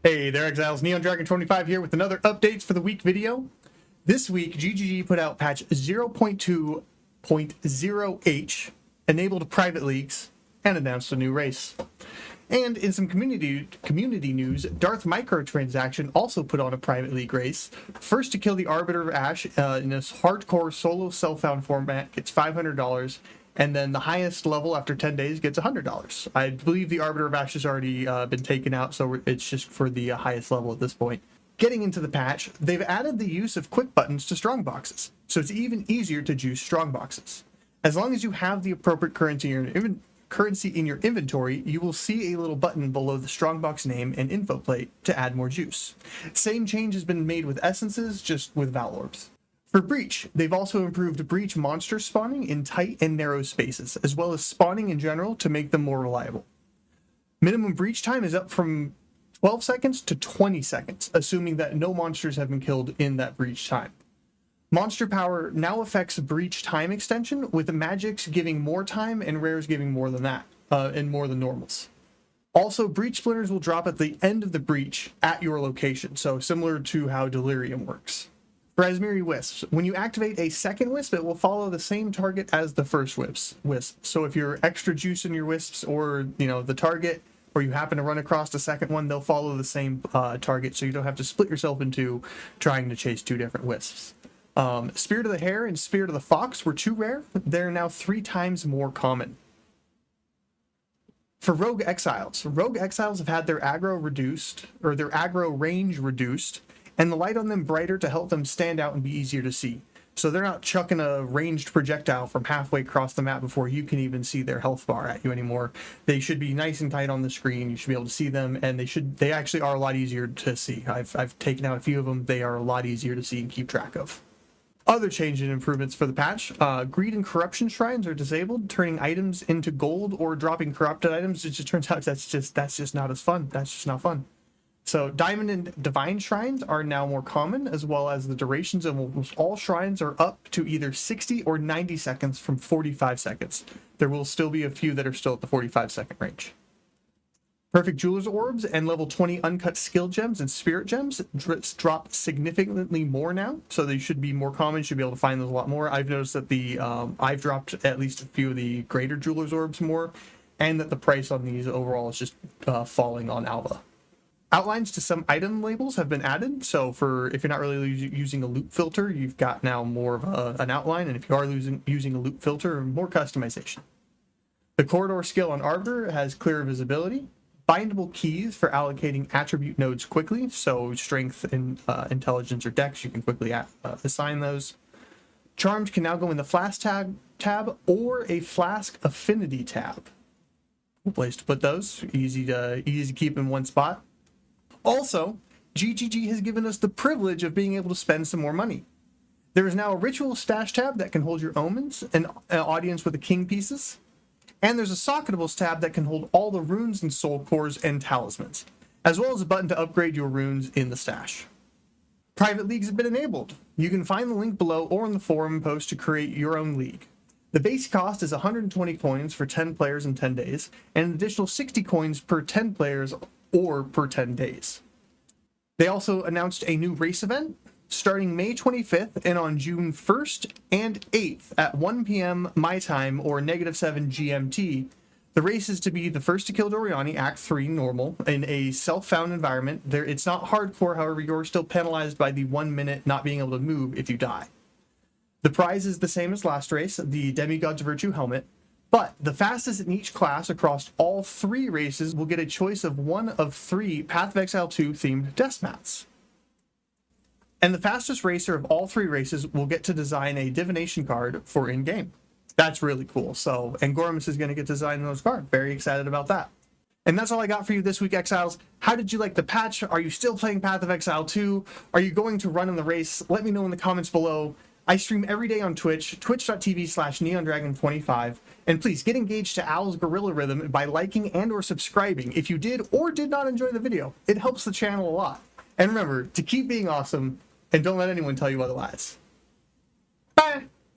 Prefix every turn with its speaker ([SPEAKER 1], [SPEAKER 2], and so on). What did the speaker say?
[SPEAKER 1] Hey there, Exiles. Neon Dragon 25 here with another updates for the week video. This week, GGG put out patch 0.2.0H, enabled private leagues, and announced a new race. And in some community news, Darth Microtransaction also put on a private league race. First to kill the Arbiter of Ash in this hardcore solo self-found format gets $500. And then the highest level after 10 days gets $100. I believe the Arbiter of Ash has already been taken out, so it's just for the highest level at this point. Getting into the patch, they've added the use of quick buttons to strongboxes, so it's even easier to juice strongboxes. As long as you have the appropriate currency in your inventory, you will see a little button below the strongbox name and info plate to add more juice. Same change has been made with essences, just with Val Orbs. For Breach, they've also improved Breach monster spawning in tight and narrow spaces, as well as spawning in general to make them more reliable. Minimum Breach time is up from 12 seconds to 20 seconds, assuming that no monsters have been killed in that Breach time. Monster power now affects Breach time extension, with magics giving more time and rares giving more than that, and more than normals. Also, Breach splinters will drop at the end of the Breach at your location, so similar to how Delirium works. For Asmiri Wisps, when you activate a second Wisp, it will follow the same target as the first Wisp. So if you're extra juice in your Wisps or, the target, or you happen to run across a second one, they'll follow the same target, so you don't have to split yourself into trying to chase two different Wisps. Spirit of the Hare and Spirit of the Fox were too rare. They're now 3 times more common. For Rogue Exiles have had their aggro reduced, or their aggro range reduced, and the light on them brighter to help them stand out and be easier to see. So they're not chucking a ranged projectile from halfway across the map before you can even see their health bar at you anymore. They should be nice and tight on the screen. You should be able to see them, and they actually are a lot easier to see. I've taken out a few of them. They are a lot easier to see and keep track of. Other changes and improvements for the patch, greed and corruption shrines are disabled, turning items into gold or dropping corrupted items. It just turns out that's just not as fun. That's just not fun. So Diamond and Divine Shrines are now more common, as well as the durations of almost all shrines are up to either 60 or 90 seconds from 45 seconds. There will still be a few that are still at the 45-second range. Perfect Jeweler's Orbs and level 20 Uncut Skill Gems and Spirit Gems drop significantly more now, so they should be more common. You should be able to find those a lot more. I've noticed that I've dropped at least a few of the Greater Jeweler's Orbs more, and that the price on these overall is just falling on Alva. Outlines to some item labels have been added, so if you're not really using a loop filter, you've got now more of an outline, and if you are using a loop filter, more customization. The Corridor skill on Arbiter has clearer visibility. Bindable keys for allocating attribute nodes quickly, so strength and intelligence or dex, you can quickly assign those. Charms can now go in the flask tab or a flask affinity tab. Cool place to put those, easy to keep in one spot. Also, GGG has given us the privilege of being able to spend some more money. There is now a ritual stash tab that can hold your omens, an audience with the king pieces, and there's a socketables tab that can hold all the runes and soul cores and talismans, as well as a button to upgrade your runes in the stash. Private leagues have been enabled. You can find the link below or in the forum post to create your own league. The base cost is 120 coins for 10 players in 10 days, and an additional 60 coins per 10 players or per 10 days. They also announced a new race event starting May 25th and on June 1st and 8th at 1 p.m. my time or -7 GMT. The race is to be the first to kill Doriani, Act 3 normal, in a self-found environment. It's not hardcore, however, you're still penalized by the 1 minute not being able to move if you die. The prize is the same as last race, the Demigod's Virtue helmet, but the fastest in each class across all 3 races will get a choice of 1 of 3 Path of Exile 2 themed death mats. And the fastest racer of all 3 races will get to design a divination card for in-game. That's really cool. So, and Gormus is going to get to design those cards. Very excited about that. And that's all I got for you this week, Exiles. How did you like the patch? Are you still playing Path of Exile 2? Are you going to run in the race? Let me know in the comments below. I stream every day on Twitch, twitch.tv/neondragon25. And please get engaged to Owl's Gorilla Rhythm by liking and or subscribing if you did or did not enjoy the video. It helps the channel a lot. And remember to keep being awesome and don't let anyone tell you otherwise. Bye!